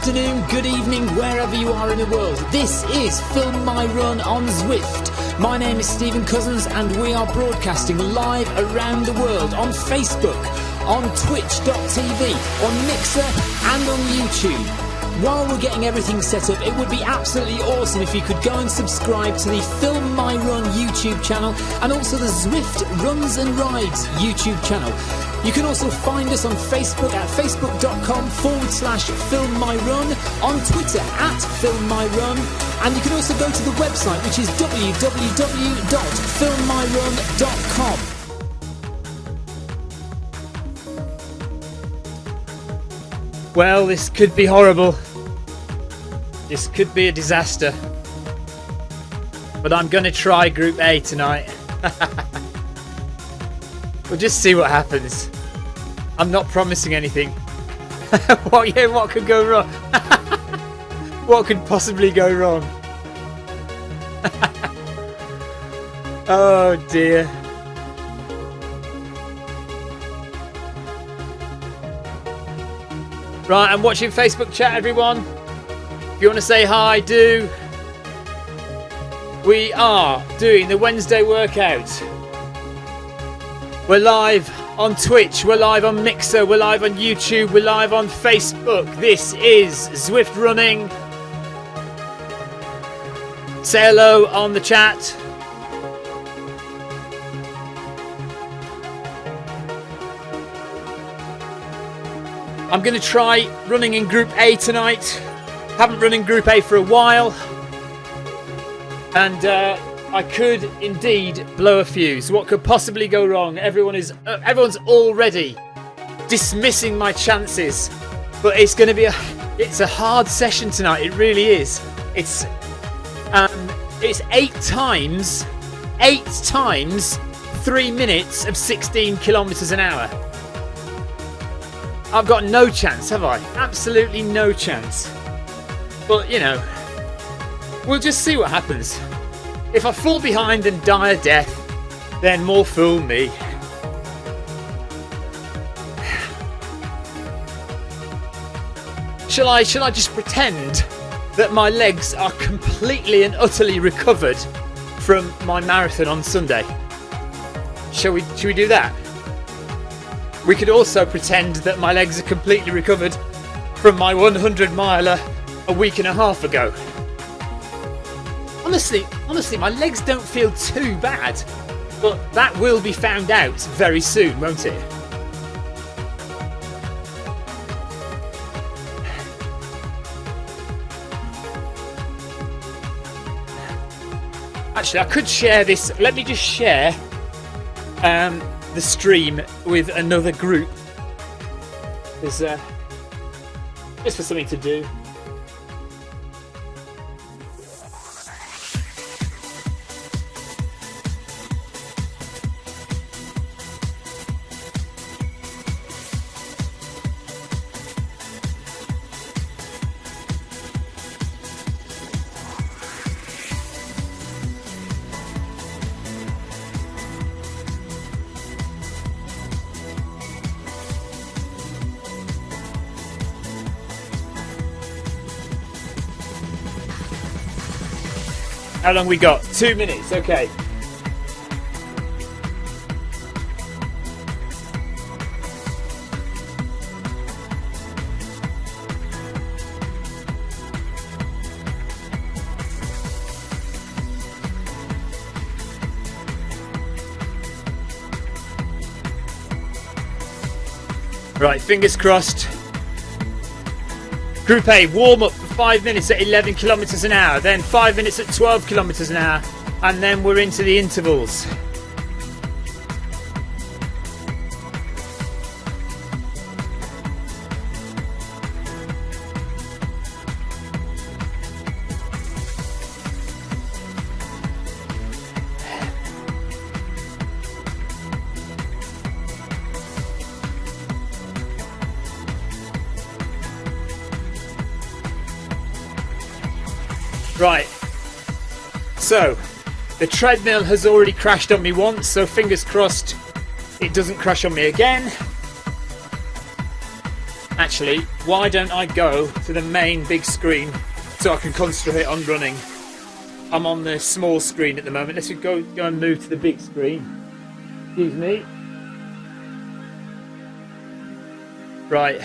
afternoon, good evening, wherever you are in the world. This is Film My Run on Zwift. My name is Stephen Cousins and we are broadcasting live around the world on Facebook, on twitch.tv, on Mixer and on YouTube. While we're getting everything set up, it would be absolutely awesome if you could go and subscribe to the Film My Run YouTube channel and also the Zwift Runs and Rides YouTube channel. You can also find us on Facebook at facebook.com/filmmyrun, on Twitter at filmmyrun, and you can also go to the website, which is www.filmmyrun.com. Well, this could be horrible. This could be a disaster. But I'm going to try Group A tonight. We'll just see what happens. I'm not promising anything. What could go wrong? What could possibly go wrong? Oh dear. Right, I'm watching Facebook chat, everyone. If you want to say hi, do. We are doing the Wednesday workout. We're live on Twitch, we're live on Mixer, we're live on YouTube, we're live on Facebook. This is Zwift Running. Say hello on the chat. I'm going to try running in Group A tonight. Haven't run in Group A for a while. And I could indeed blow a fuse. What could possibly go wrong? Everyone's already dismissing my chances. But it's going to be it's a hard session tonight. It really is. It's 8 times 3 minutes of 16 kilometres an hour. I've got no chance, have I? Absolutely no chance. But, you know, we'll just see what happens. If I fall behind and die a death, then more fool me. Shall I just pretend that my legs are completely and utterly recovered from my marathon on Sunday? Shall we do that? We could also pretend that my legs are completely recovered from my 100 miler a week and a half ago. Honestly, my legs don't feel too bad, but that will be found out very soon, won't it? Actually, I could share this. Let me just share the stream with another group. There's just for something to do. How long we got? 2 minutes, okay. Right, fingers crossed. Group A, warm up for 5 minutes at 11 kilometres an hour, then 5 minutes at 12 kilometres an hour, and then we're into the intervals. Right, so the treadmill has already crashed on me once, so fingers crossed it doesn't crash on me again. Actually, why don't I go to the main big screen so I can concentrate on running? I'm on the small screen at the moment. Let's go and move to the big screen. Excuse me. Right.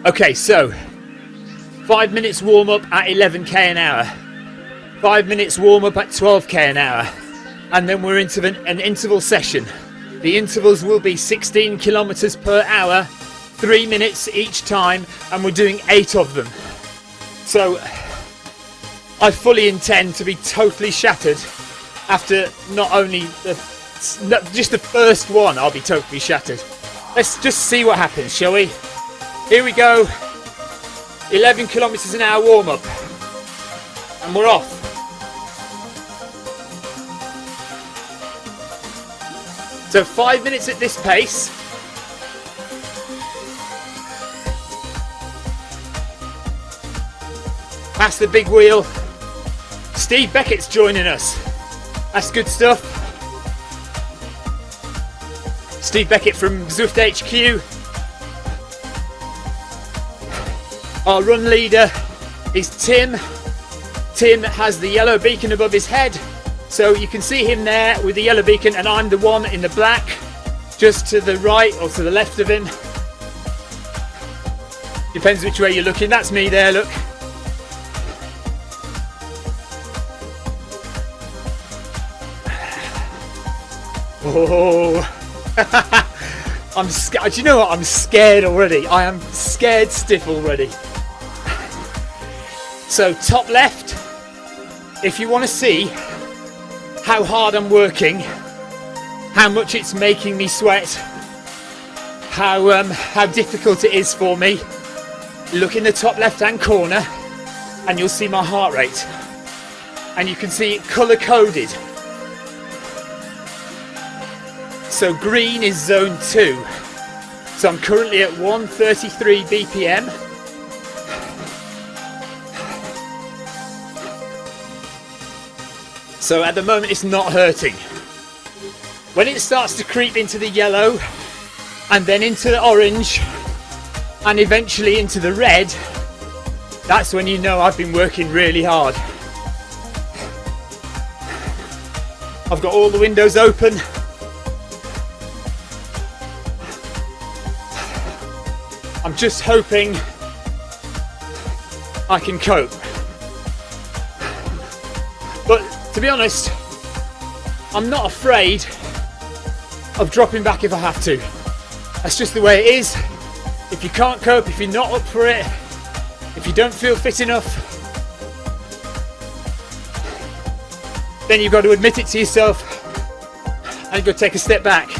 Okay, so 5 minutes warm up at 11k an hour, 5 minutes warm up at 12k an hour, and then we're into an interval session. The intervals will be 16 kilometres per hour, 3 minutes each time, and we're doing 8 of them. So I fully intend to be totally shattered after not only just the first one. I'll be totally shattered. Let's just see what happens, shall we? Here we go. 11 kilometres an hour warm up, and we're off. So 5 minutes at this pace. Past the big wheel. Steve Beckett's joining us. That's good stuff. Steve Beckett from Zwift HQ. Our run leader is Tim. Tim has the yellow beacon above his head, so you can see him there with the yellow beacon, and I'm the one in the black just to the right or to the left of him. Depends which way you're looking. That's me there, look. Oh. I'm scared. Do you know what? I'm scared already. I am scared stiff already. So top left, if you want to see how hard I'm working, how much it's making me sweat, how difficult it is for me, look in the top left hand corner and you'll see my heart rate, and you can see it colour coded. So green is zone 2. So I'm currently at 133 BPM. So at the moment it's not hurting. When it starts to creep into the yellow and then into the orange and eventually into the red, that's when you know I've been working really hard. I've got all the windows open. I'm just hoping I can cope. But to be honest, I'm not afraid of dropping back if I have to. That's just the way it is. If you can't cope, if you're not up for it, if you don't feel fit enough, then you've got to admit it to yourself and you've got to take a step back.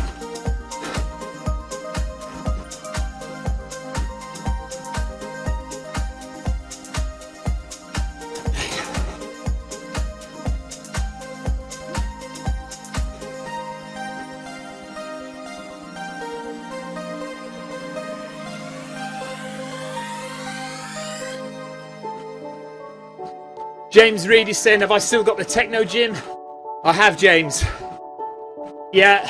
James Reed is saying, have I still got the techno gym? I have, James. Yeah,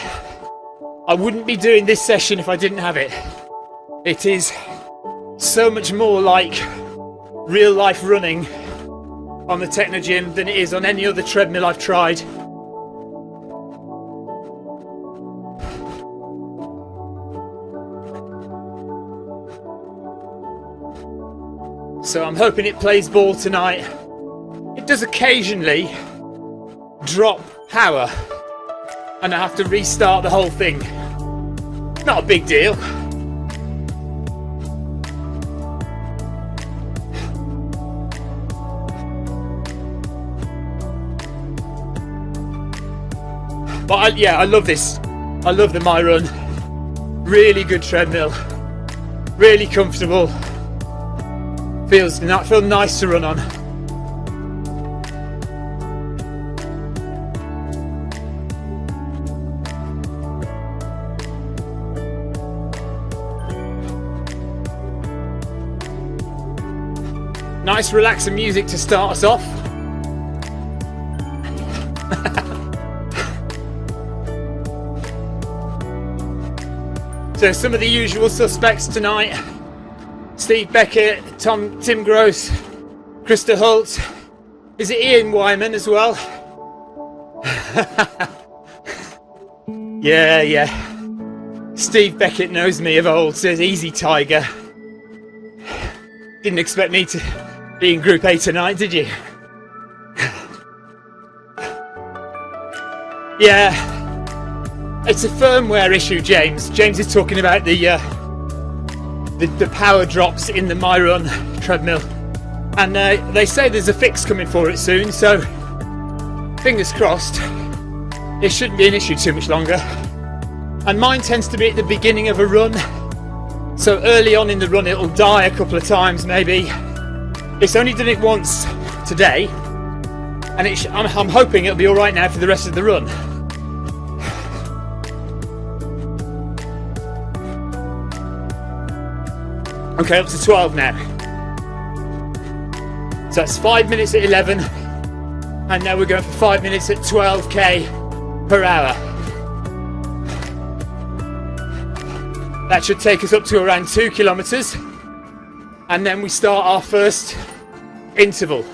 I wouldn't be doing this session if I didn't have it. It is so much more like real life running on the techno gym than it is on any other treadmill I've tried. So I'm hoping it plays ball tonight. It does occasionally drop power and I have to restart the whole thing. Not a big deal. But I love this. I love the My Run. Really good treadmill. Really comfortable. Feels nice to run on. Nice relaxing music to start us off. So some of the usual suspects tonight: Steve Beckett, Tim Gross, Krista Holt. Is it Ian Wyman as well? Yeah. Steve Beckett knows me of old, says easy tiger. Didn't expect me to be in Group A tonight, did you? Yeah, it's a firmware issue, James. James is talking about the power drops in the MyRun treadmill. And they say there's a fix coming for it soon, so fingers crossed. It shouldn't be an issue too much longer. And mine tends to be at the beginning of a run, so early on in the run it'll die a couple of times maybe. It's only done it once today, and I'm hoping it'll be alright now for the rest of the run. Okay, up to 12 now. So that's 5 minutes at 11, and now we're going for 5 minutes at 12k per hour. That should take us up to around 2 kilometres, and then we start our first interval.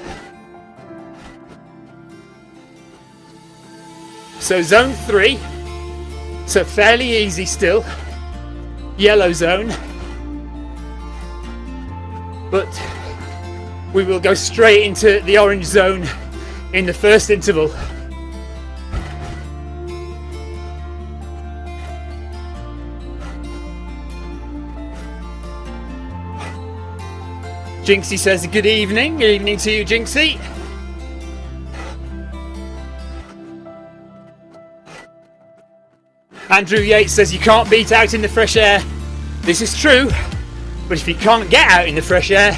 So zone 3, so fairly easy still, yellow zone, but we will go straight into the orange zone in the first interval. Jinxie says good evening. Good evening to you, Jinxie. Andrew Yates says you can't beat out in the fresh air. This is true, but if you can't get out in the fresh air,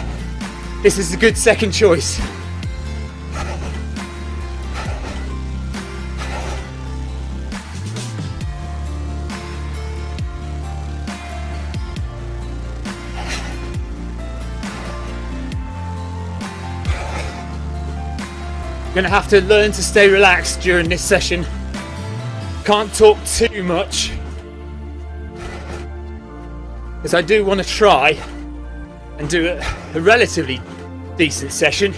this is a good second choice. Gonna have to learn to stay relaxed during this session. Can't talk too much, because I do want to try and do a relatively decent session.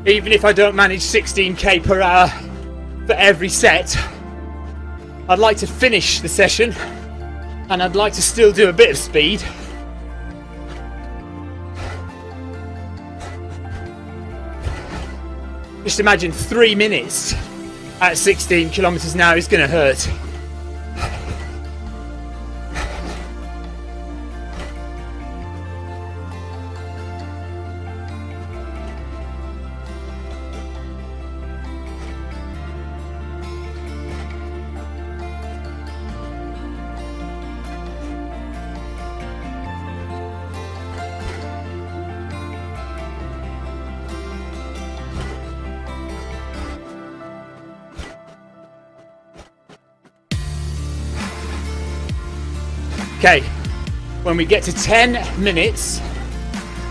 Even if I don't manage 16k per hour for every set, I'd like to finish the session, and I'd like to still do a bit of speed. Just imagine 3 minutes at 16 kilometres an hour is going to hurt. Okay, when we get to 10 minutes,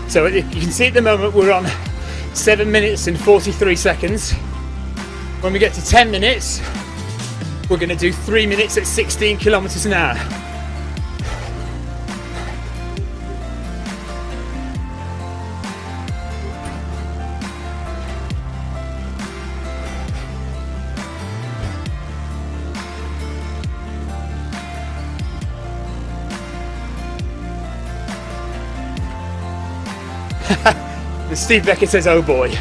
so you can see at the moment we're on 7 minutes and 43 seconds. When we get to 10 minutes, we're going to do 3 minutes at 16 kilometres an hour. And Steve Beckett says, oh boy.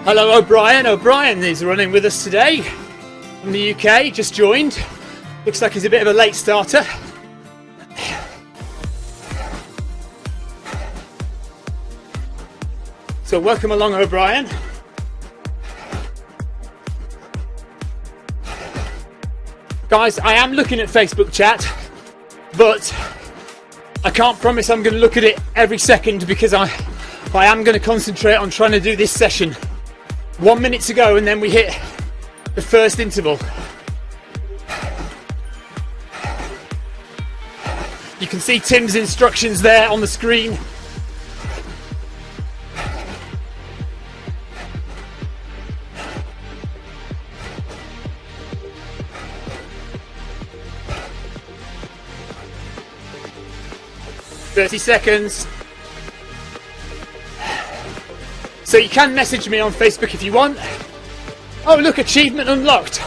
Hello, O'Brien. O'Brien is running with us today from the UK, just joined. Looks like he's a bit of a late starter. So welcome along, O'Brien. Guys, I am looking at Facebook chat, but I can't promise I'm going to look at it every second because I am going to concentrate on trying to do this session 1 minute to go, and then we hit the first interval. You can see Tim's instructions there on the screen. "30 seconds. So you can message me on Facebook if you want. Oh look, achievement unlocked.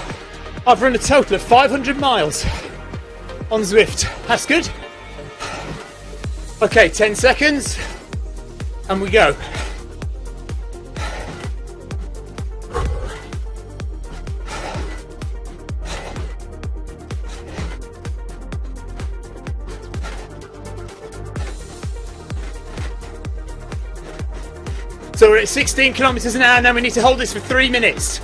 I've run a total of 500 miles on Zwift. That's good. Okay, 10 seconds and we go. So we're at 16 kilometres an hour, now we need to hold this for 3 minutes.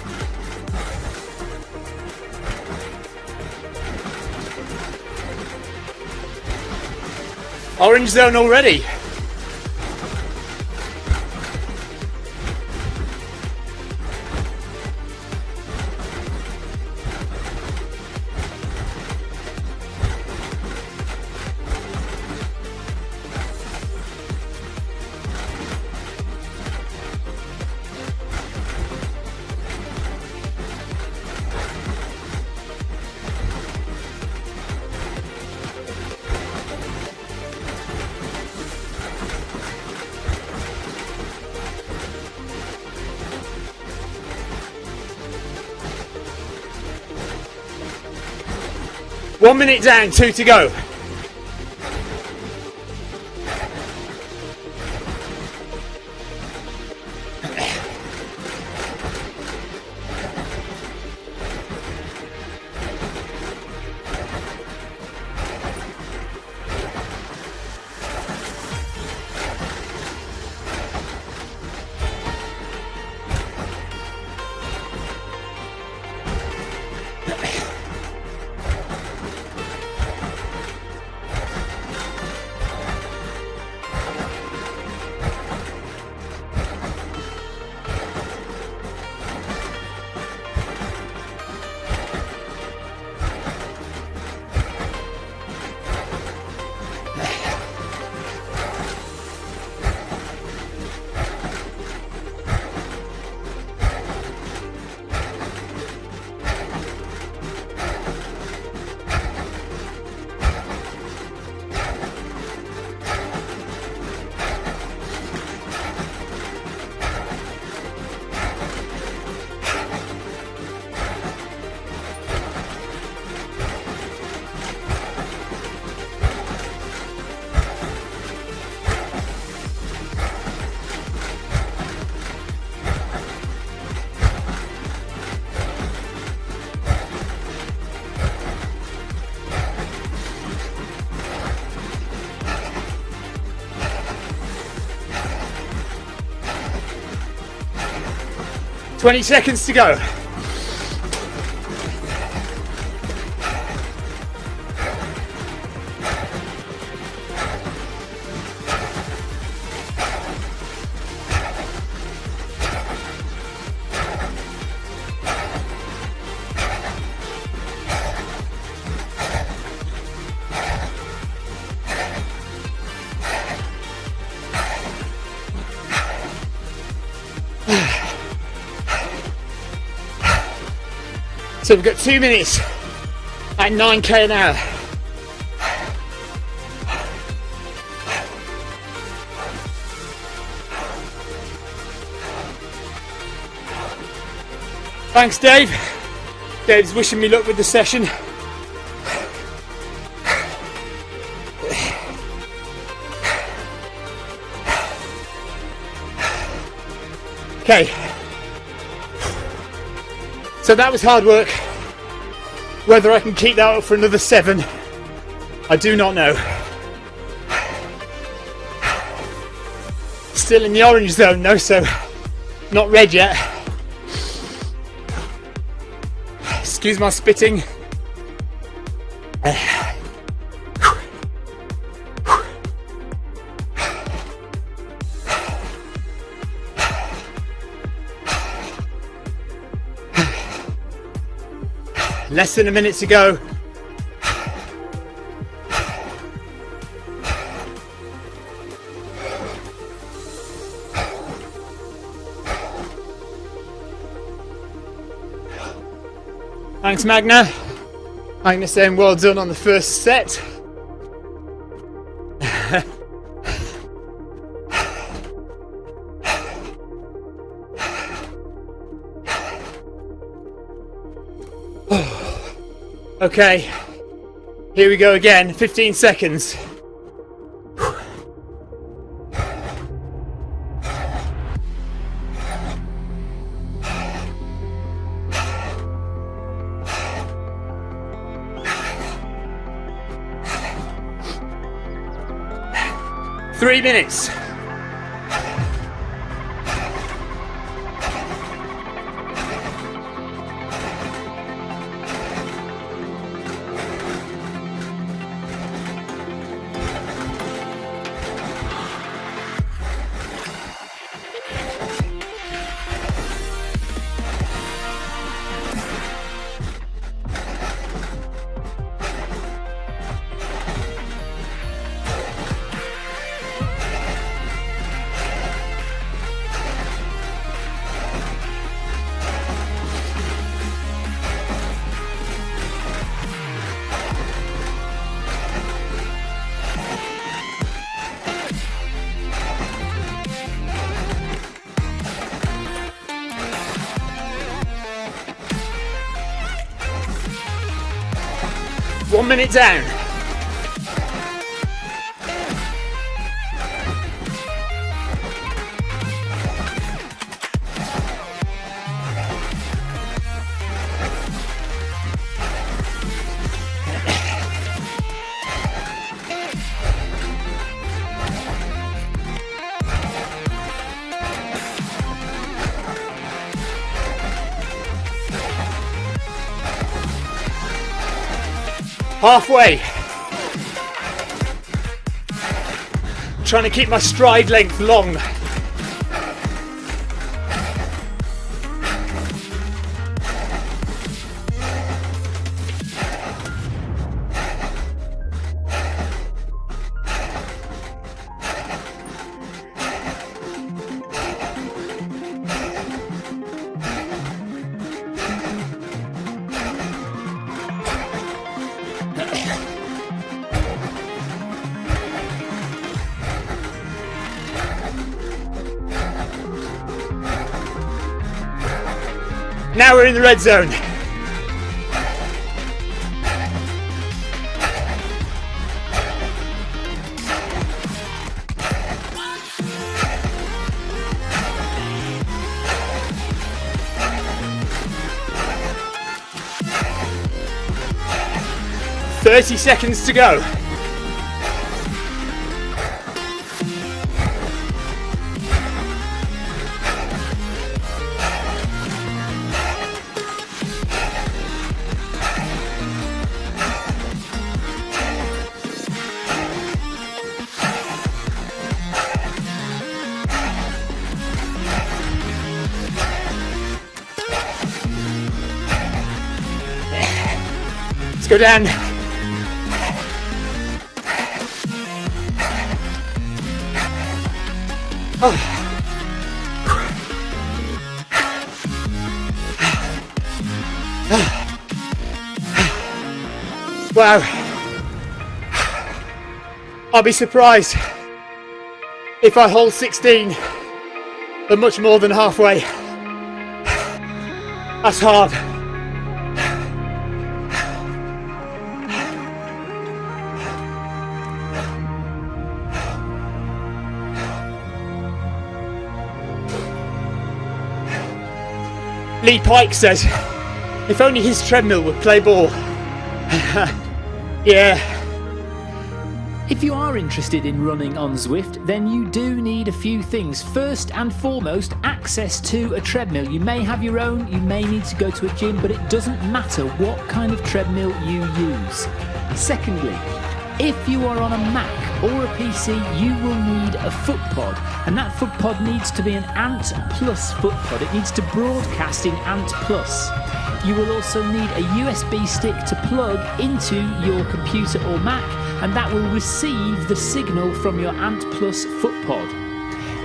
Orange zone already. One minute down, 2 to go. "20 seconds to go. So we've got 2 minutes at 9k an hour. Thanks, Dave. Dave's wishing me luck with the session. Okay. So that was hard work. Whether I can keep that up for another 7, I do not know. Still in the orange zone though, so not red yet. Excuse my spitting. Less than a minute to go. Thanks, Magna. Magna saying well done on the first set. Okay, here we go again, 15 seconds. Three minutes. One minute down. Halfway. Trying to keep my stride length long. Now we're in the red zone. "30 seconds to go." Let's go down. Oh. Wow. I'll be surprised if I hold 16 but much more than halfway. That's hard. Lee Pike says, if only his treadmill would play ball. Yeah. If you are interested in running on Zwift, then you do need a few things. First and foremost, access to a treadmill. You may have your own, you may need to go to a gym, but it doesn't matter what kind of treadmill you use. Secondly, If you are on a Mac or a PC, you will need a foot pod, and that foot pod needs to be an Ant Plus foot pod. It needs to broadcast in Ant Plus. You will also need a USB stick to plug into your computer or Mac, and that will receive the signal from your Ant Plus foot pod.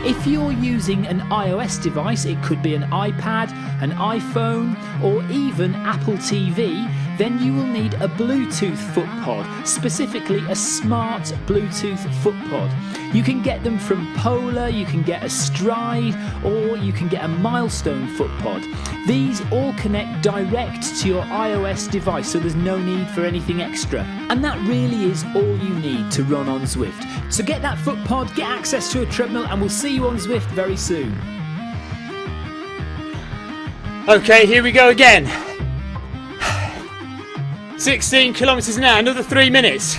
If you're using an iOS device, it could be an iPad, an iPhone, or even Apple TV, then you will need a Bluetooth foot pod, specifically a smart Bluetooth foot pod. You can get them from Polar, you can get a Stride, or you can get a Milestone foot pod. These all connect direct to your iOS device, so there's no need for anything extra. And that really is all you need to run on Zwift. So get that foot pod, get access to a treadmill, and we'll see you on Zwift very soon. Okay, here we go again. 16 kilometres an hour, another 3 minutes.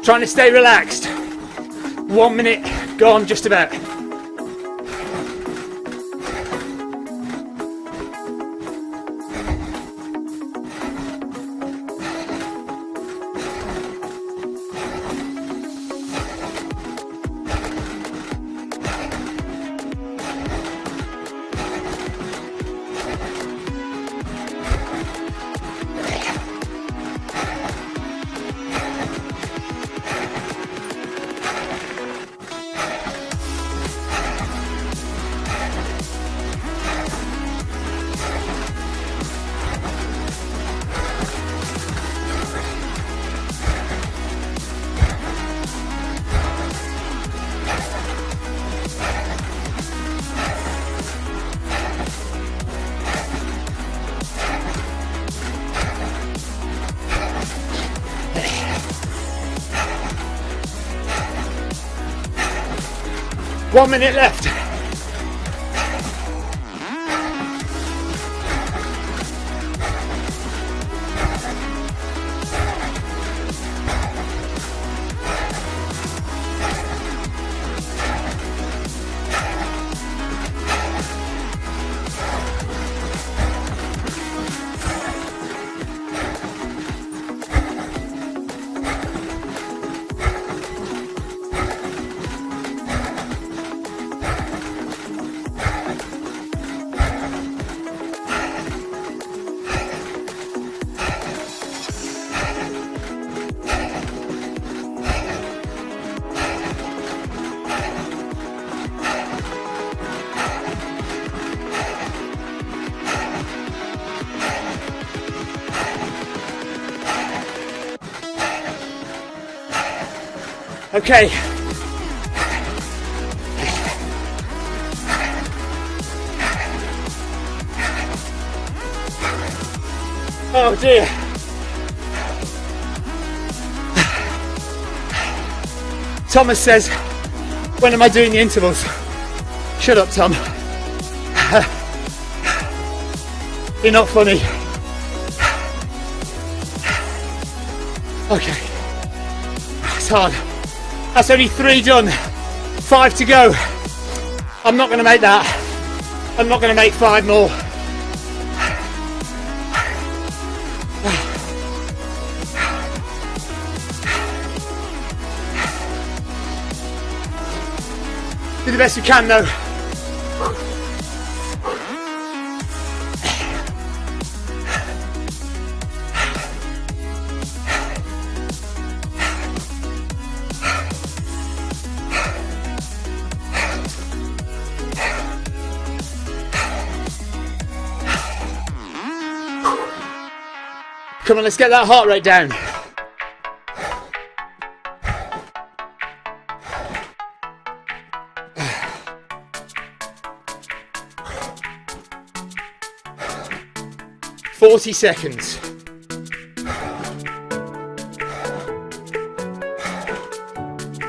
Trying to stay relaxed. 1 minute gone, just about. One minute left. Okay. Oh dear. Thomas says, when am I doing the intervals? Shut up, Tom. You're not funny. Okay. It's hard. That's only 3 done. 5 to go. I'm not going to make that. I'm not going to make 5 more. Do the best we can though. Come on, let's get that heart rate down. "40 seconds.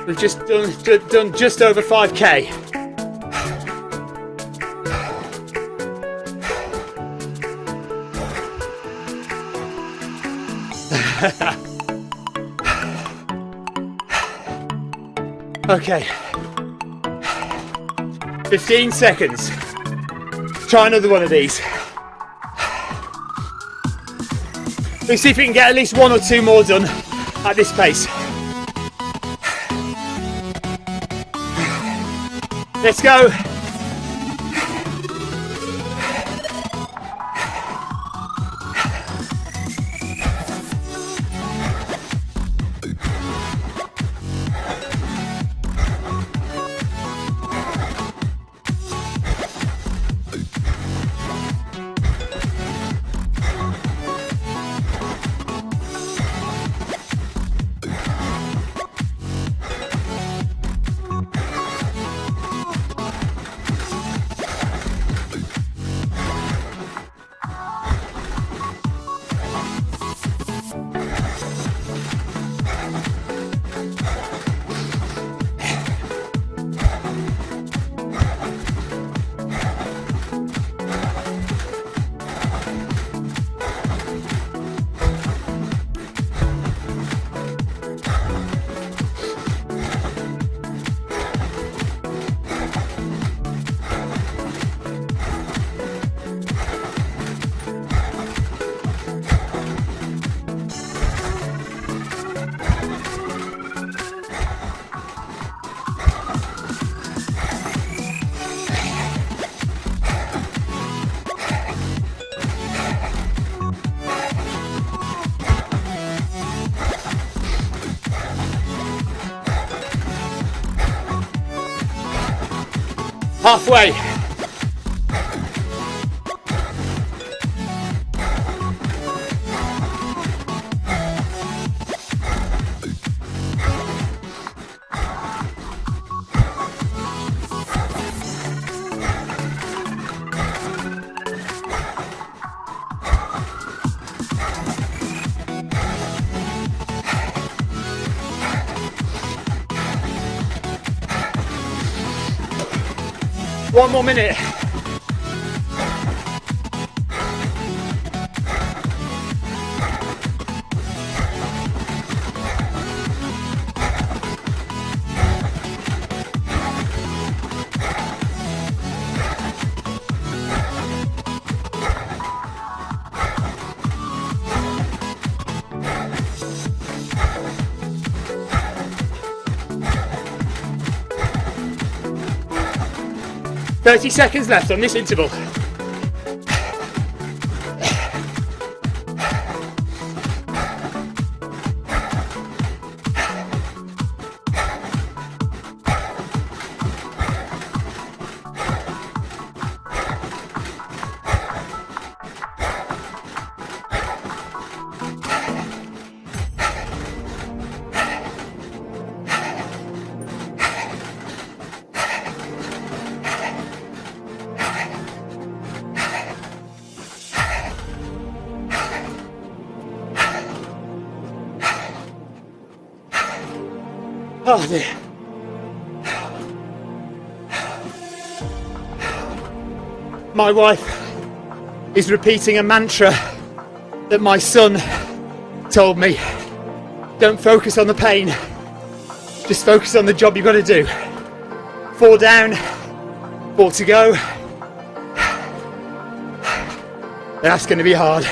We've just done just over 5k. Okay. 15 seconds. Try another one of these. Let's see if we can get at least 1 or 2 more done at this pace. Let's go. Halfway. One more minute. "30 seconds left on this interval. Oh dear. My wife is repeating a mantra that my son told me. Don't focus on the pain, just focus on the job you've got to do. 4 down, 4 to go. That's going to be hard.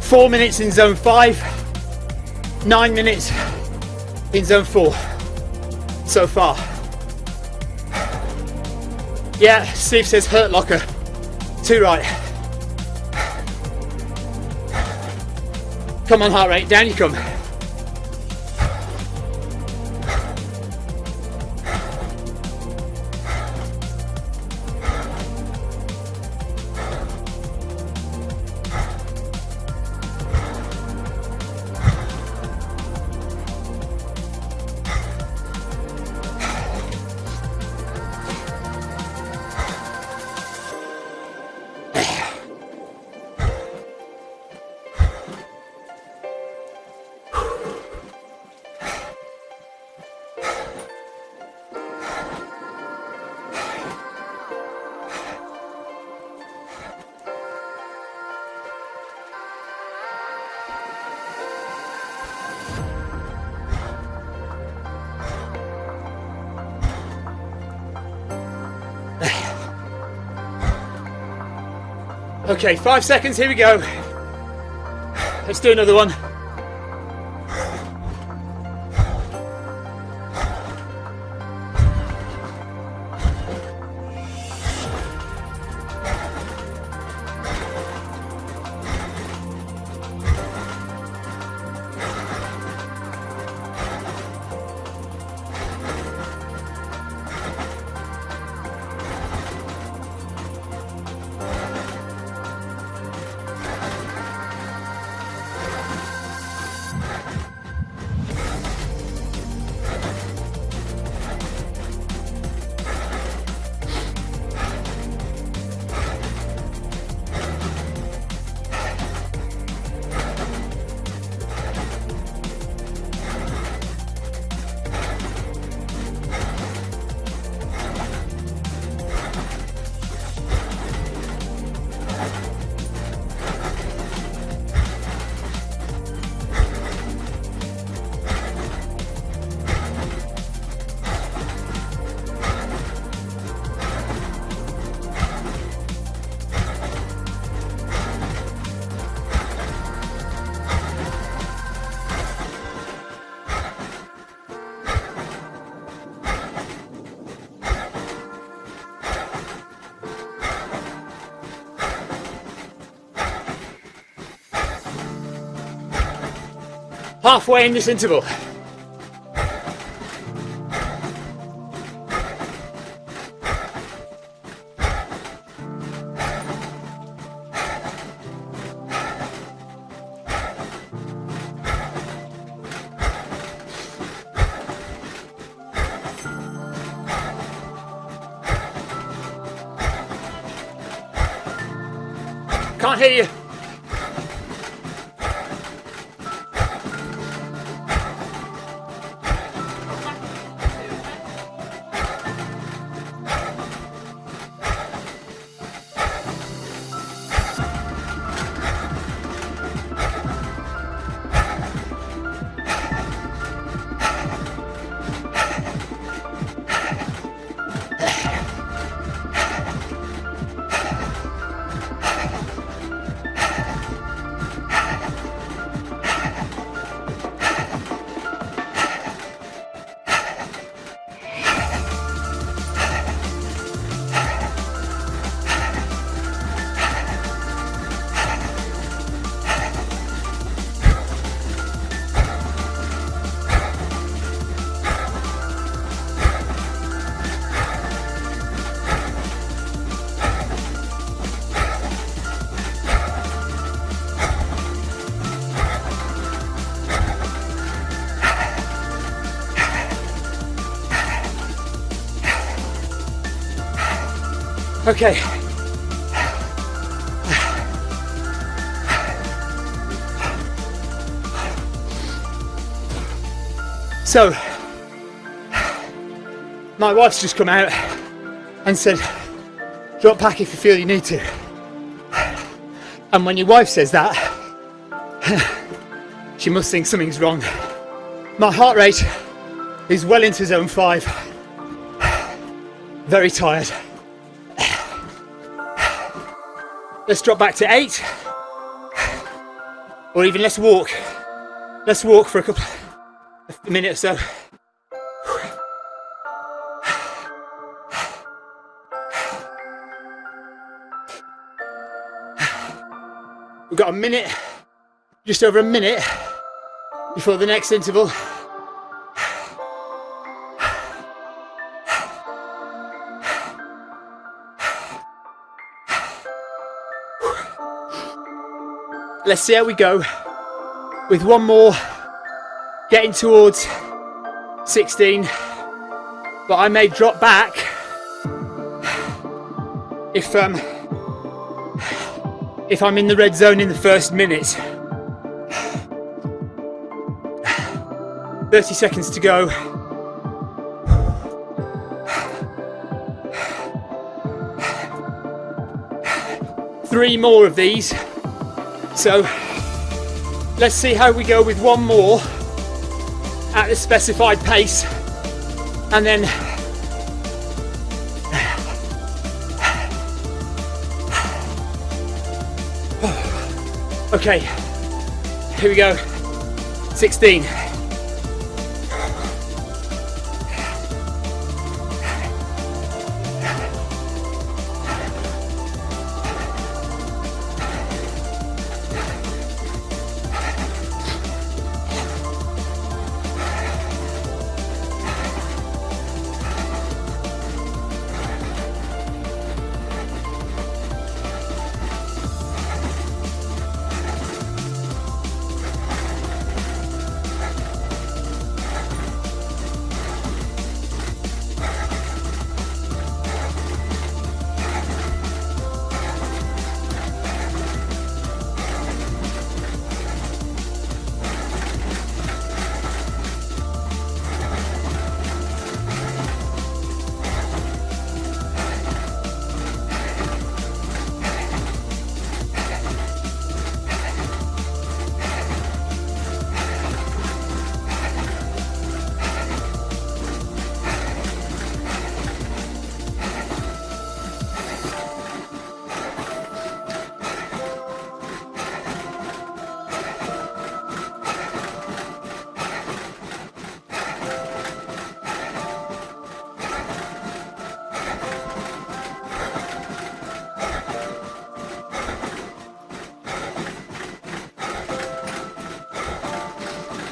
Four minutes in zone 5, 9 minutes in zone 4 so far. Yeah, Steve says hurt locker. Too right. Come on, heart rate, down you come. Okay, 5 seconds, here we go. Let's do another one. Halfway in this interval. Can't hear you. Okay. So, my wife's just come out and said, drop back if you feel you need to. And when your wife says that, she must think something's wrong. My heart rate is well into zone 5. Very tired. Let's drop back to 8. Or even let's walk. Let's walk for a minute or so. We've got a minute, just over a minute before the next interval. Let's see how we go with one more, getting towards 16, but I may drop back if I'm in the red zone in the first minute. 30 seconds to go. Three more of these. So let's see how we go with one more at the specified pace, and then Okay, here we go. 16.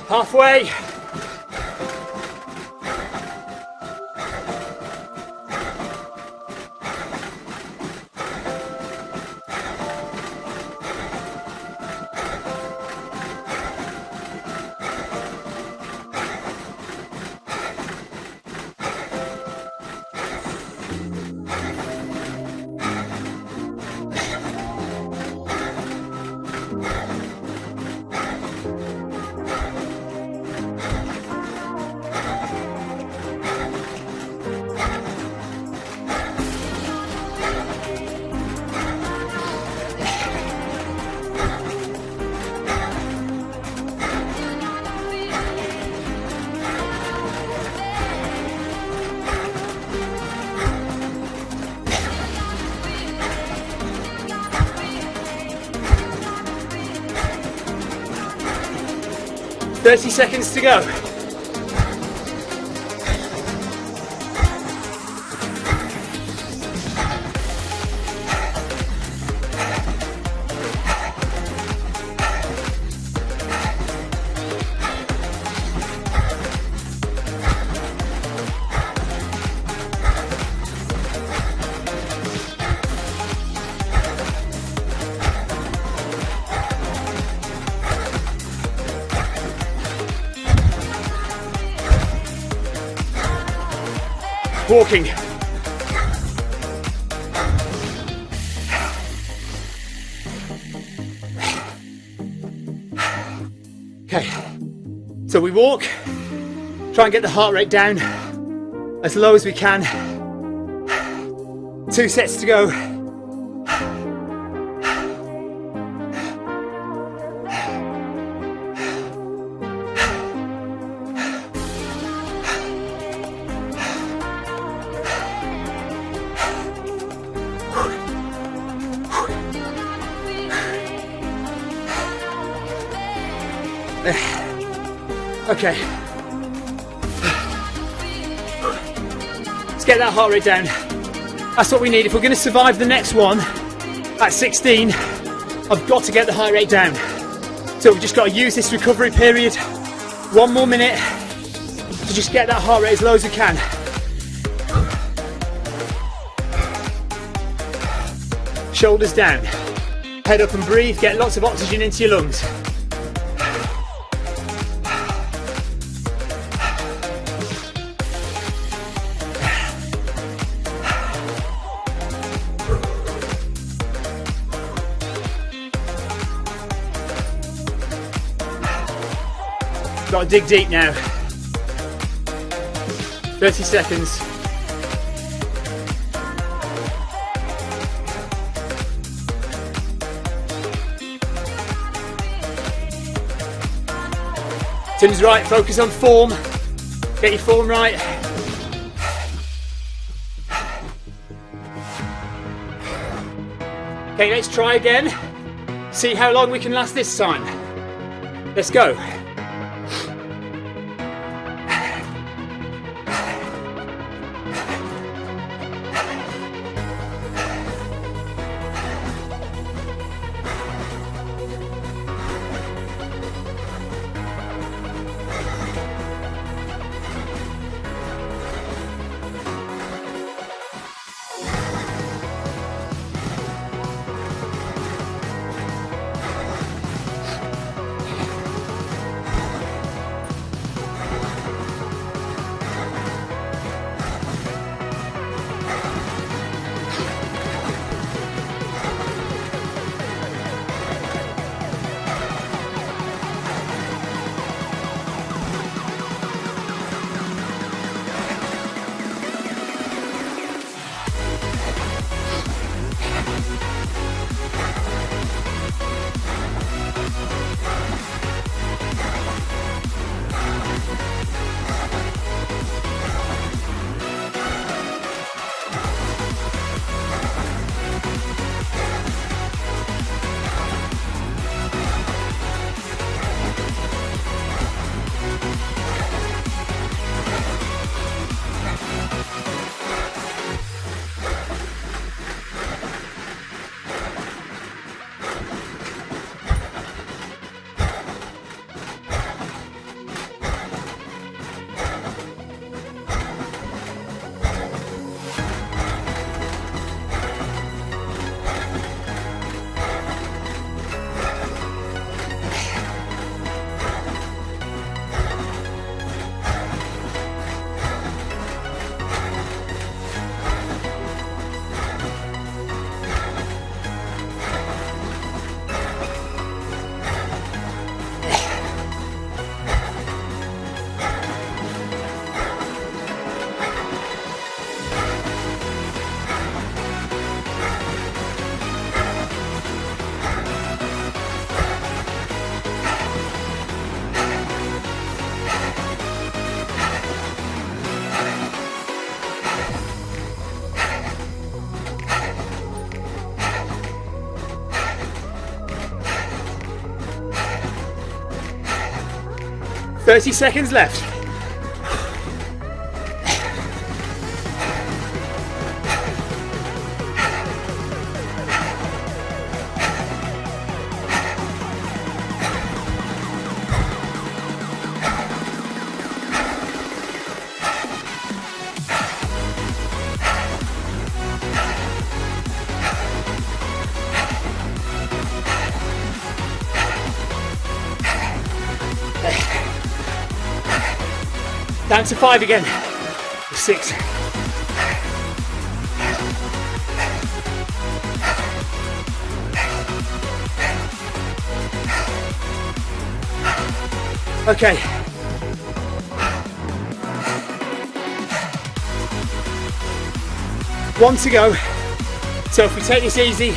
Halfway. Thirty seconds to go. Walking. Okay, so we walk, try and get the heart rate down as low as we can. 2 sets to go. Okay, let's get that heart rate down. That's what we need. If we're going to survive the next one at 16, I've got to get the heart rate down. So we've just got to use this recovery period, 1 more minute, to just get that heart rate as low as we can. Shoulders down, head up and breathe, get lots of oxygen into your lungs. Got to dig deep now. 30 seconds. Tim's right, focus on form. Get your form right. Okay, let's try again. See how long we can last this time. Let's go. "30 seconds left." Down to 5 again. 6. Okay. One to go. So if we take this easy,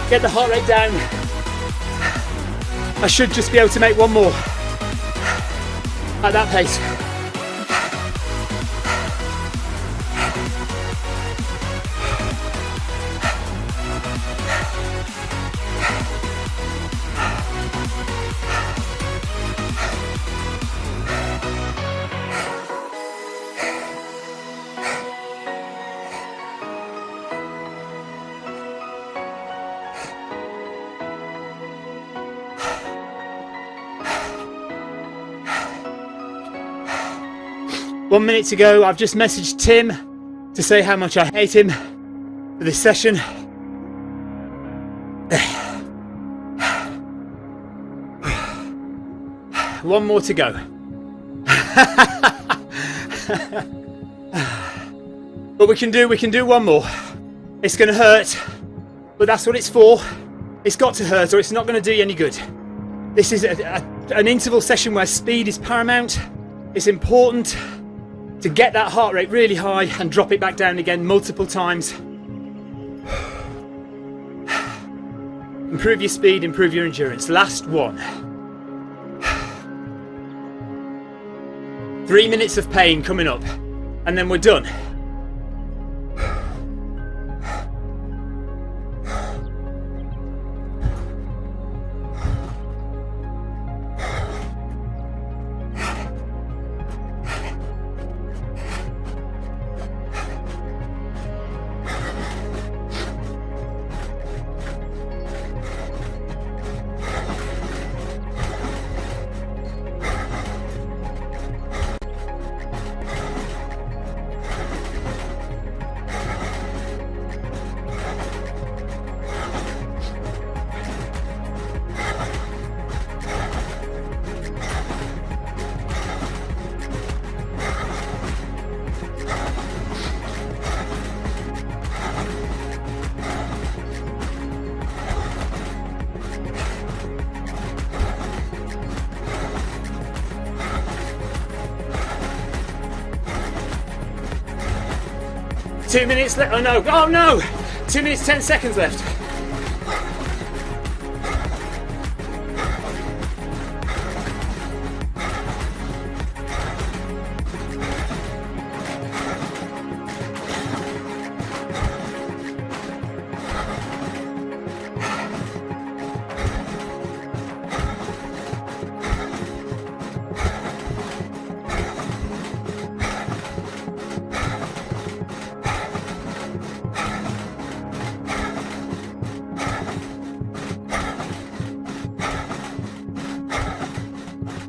get the heart rate down, I should just be able to make one more at that pace. One minute to go. I've just messaged Tim to say how much I hate him for this session. One more to go. But we can do one more. It's going to hurt, but that's what it's for. It's got to hurt or it's not going to do you any good. This is an interval session where speed is paramount. It's important to get that heart rate really high and drop it back down again multiple times. Improve your speed, improve your endurance. Last one. 3 minutes of pain coming up, and then we're done. 2 minutes left. Oh no, oh no! 2 minutes, 10 seconds left.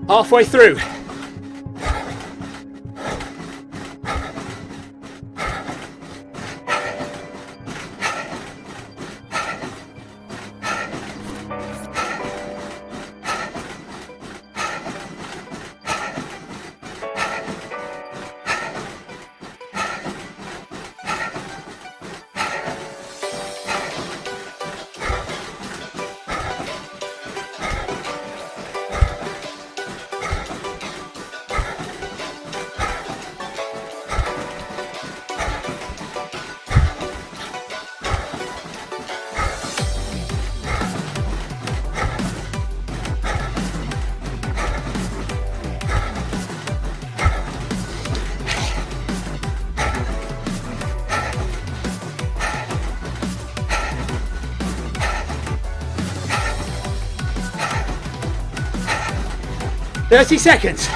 Halfway through. "30 seconds.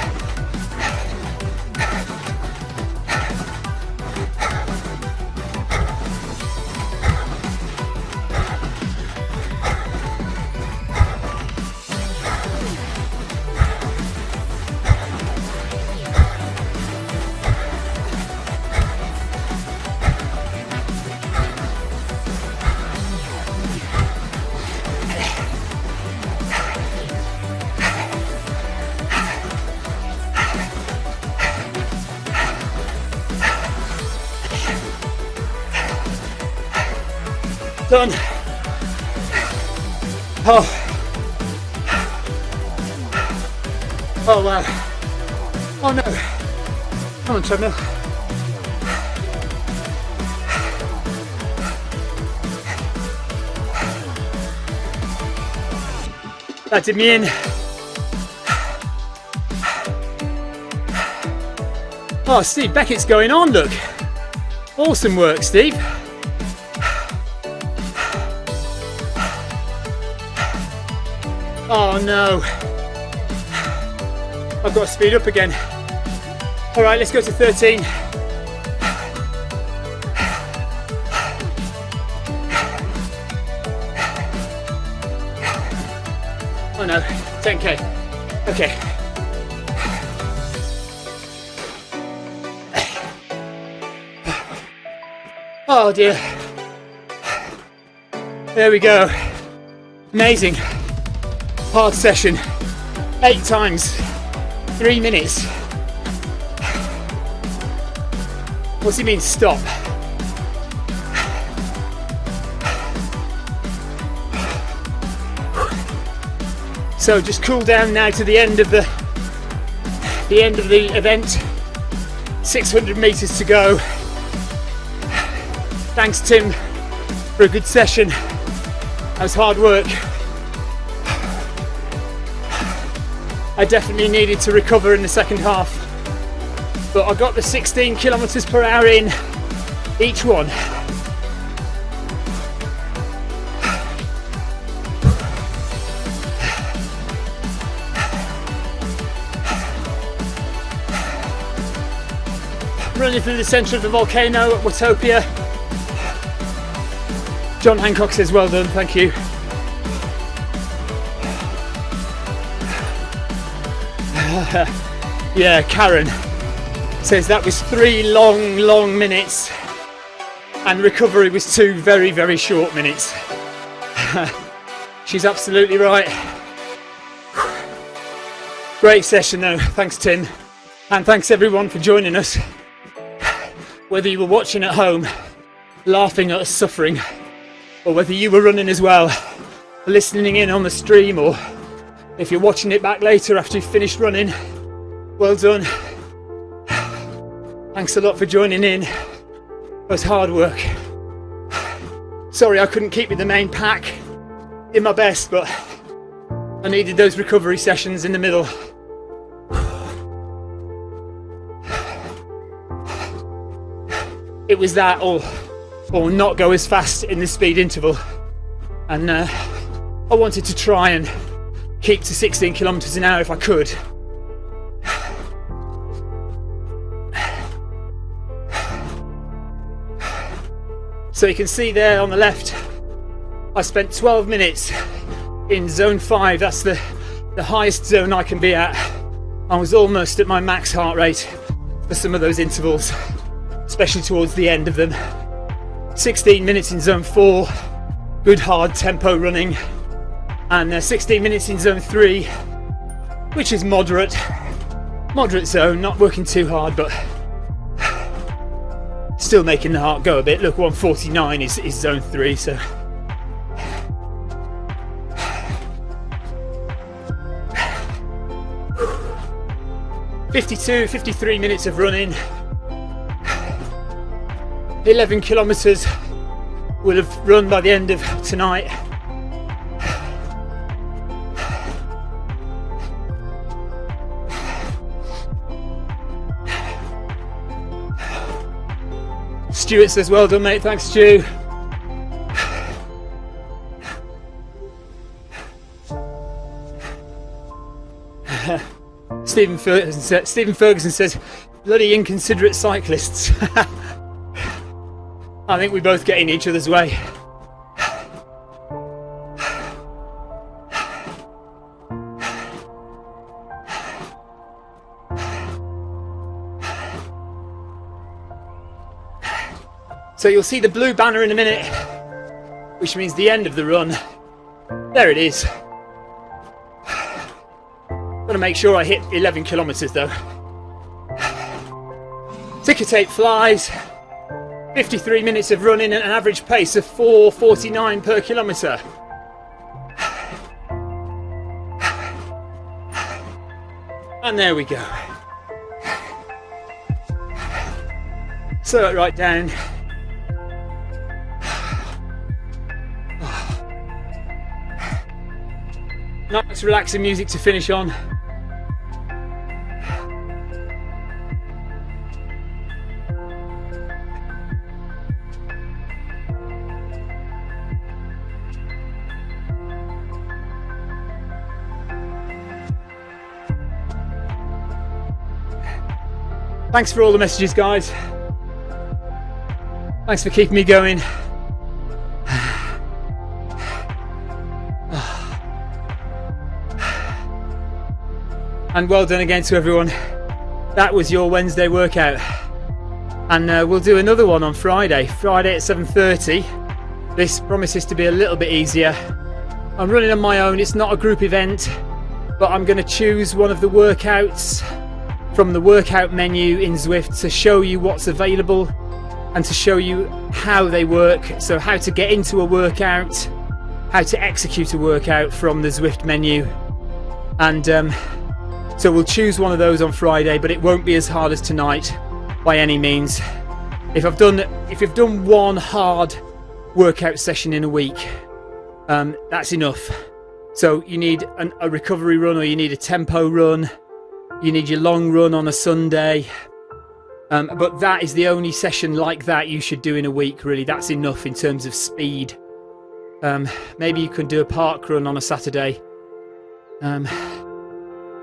Done. Oh. Oh wow. Oh no. Come on, treadmill. That did me in. Oh, Steve Beckett's going on, look. Awesome work, Steve. Oh no. I've got to speed up again. All right, let's go to 13. Oh no, 10k. Okay. Oh dear. There we go. Amazing. Hard session. 8 times. 3 minutes. What's it mean stop? So just cool down now to the end of the event. 600 meters to go. Thanks Tim for a good session. That was hard work. I definitely needed to recover in the second half, but I got the 16 kilometres per hour in each one. Running through the centre of the volcano at Watopia. John Hancock says well done, thank you. Yeah, Karen says that was 3 long minutes and recovery was 2 very short minutes. She's absolutely right. Great session though, thanks Tim, and thanks everyone for joining us. Whether you were watching at home, laughing at us suffering, or whether you were running as well, listening in on the stream, or if you're watching it back later after you've finished running, well done. Thanks a lot for joining in. It was hard work. Sorry I couldn't keep with the main pack. Did my best, but I needed those recovery sessions in the middle. It was that or not go as fast in the speed interval. And I wanted to try and keep to 16 kilometres an hour if I could. So you can see there on the left, I spent 12 minutes in zone 5. That's the highest zone I can be at. I was almost at my max heart rate for some of those intervals, especially towards the end of them. 16 minutes in zone 4, good hard tempo running, and 16 minutes in zone 3, which is moderate zone, not working too hard, but still making the heart go a bit. Look, 149 is zone 3, so. $53 minutes of running. 11 kilometres we'll have run by the end of tonight. Stuart says, well done mate, thanks Stu. Stephen Ferguson says, bloody inconsiderate cyclists. I think we both get in each other's way. So you'll see the blue banner in a minute, which means the end of the run. There it is. Gotta make sure I hit 11 kilometres though. Ticker tape flies. 53 minutes of running at an average pace of 4:49 per kilometre. And there we go. Slow it right down. Nice relaxing music to finish on. Thanks for all the messages, guys. Thanks for keeping me going. And well done again to everyone. That was your Wednesday workout. And we'll do another one on Friday. Friday at 7:30. This promises to be a little bit easier. I'm running on my own. It's not a group event, but I'm going to choose one of the workouts from the workout menu in Zwift to show you what's available and to show you how they work. So how to get into a workout, how to execute a workout from the Zwift menu. And so we'll choose one of those on Friday, but it won't be as hard as tonight by any means. If you've done one hard workout session in a week, that's enough. So you need a recovery run, or you need a tempo run, you need your long run on a Sunday. But that is the only session like that you should do in a week, really. That's enough in terms of speed. Maybe you can do a park run on a Saturday.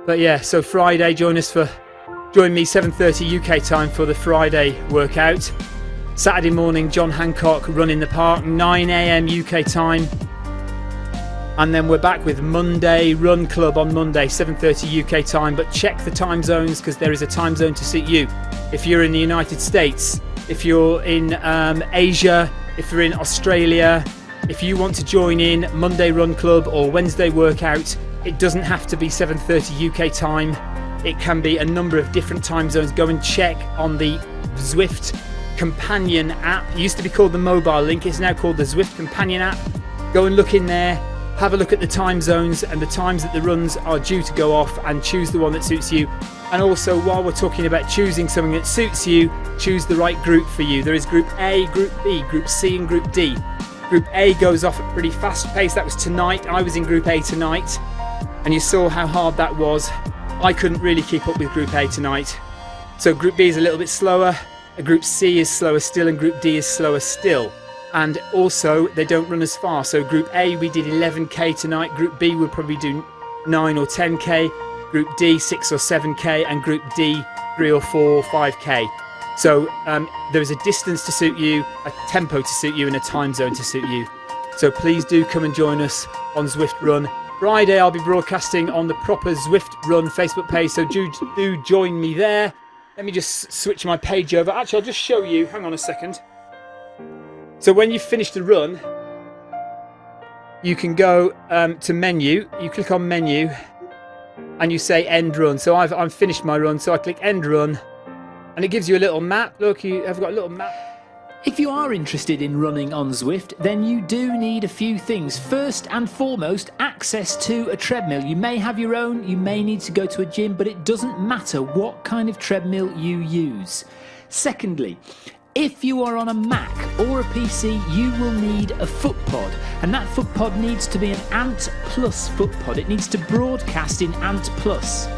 But yeah, so Friday, join me 7:30 UK time for the Friday workout. Saturday morning, John Hancock run in the park, 9 AM UK time. And then we're back with Monday Run Club on Monday, 7:30 UK time. But check the time zones, because there is a time zone to suit you. If you're in the United States, if you're in Asia, if you're in Australia, if you want to join in Monday Run Club or Wednesday workout, it doesn't have to be 7:30 UK time. It can be a number of different time zones. Go and check on the Zwift Companion app. It used to be called the Mobile Link. It's now called the Zwift Companion app. Go and look in there. Have a look at the time zones and the times that the runs are due to go off, and choose the one that suits you. And also, while we're talking about choosing something that suits you, choose the right group for you. There is Group A, Group B, Group C and Group D. Group A goes off at pretty fast pace. That was tonight. I was in Group A tonight, and you saw how hard that was. I couldn't really keep up with Group A tonight. So Group B is a little bit slower, Group C is slower still, and Group D is slower still. And also, they don't run as far. So Group A, we did 11k tonight. Group B would probably do 9 or 10k. Group D, 6 or 7k. And Group D, 3 or 4 or 5k. So there is a distance to suit you, a tempo to suit you, and a time zone to suit you. So please do come and join us on Zwift Run. Friday, I'll be broadcasting on the proper Zwift Run Facebook page. So do join me there. Let me just switch my page over. Actually, I'll just show you. Hang on a second. So when you've finished the run, you can go to menu. You click on menu and you say end run. So I've finished my run. So I click end run and it gives you a little map. Look, I've got a little map. If you are interested in running on Zwift, then you do need a few things. First and foremost, access to a treadmill. You may have your own, you may need to go to a gym, but it doesn't matter what kind of treadmill you use. Secondly, if you are on a Mac or a PC, you will need a foot pod, and that foot pod needs to be an Ant Plus foot pod. It needs to broadcast in Ant Plus.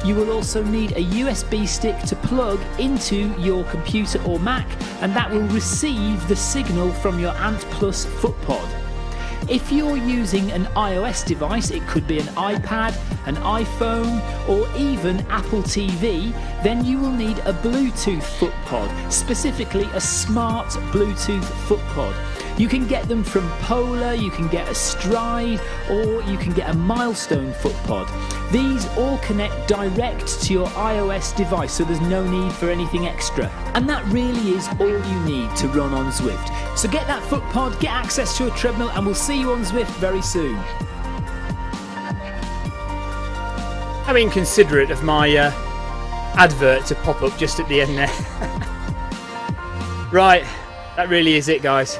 You will also need a USB stick to plug into your computer or Mac, and that will receive the signal from your Ant Plus foot pod. If you're using an iOS device, it could be an iPad, an iPhone, or even Apple TV, then you will need a Bluetooth foot pod, specifically a smart Bluetooth foot pod. You can get them from Polar, you can get a Stride, or you can get a Milestone foot pod. These all connect direct to your iOS device, so there's no need for anything extra. And that really is all you need to run on Zwift. So get that foot pod, get access to a treadmill, and we'll see you on Zwift very soon. I mean, considerate of my advert to pop up just at the end there. Right, that really is it, guys.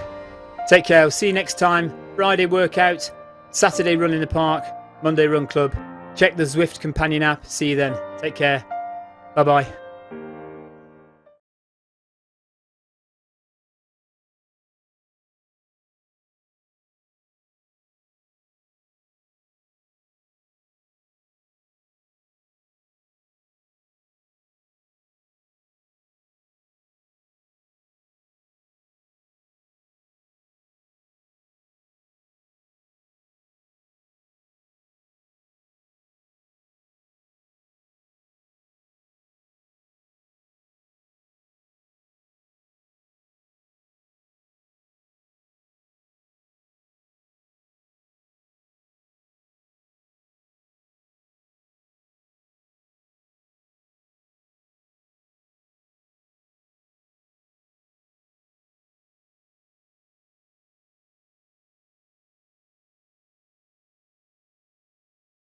Take care. I'll see you next time. Friday workout, Saturday run in the park, Monday run club. Check the Zwift companion app. See you then. Take care. Bye bye.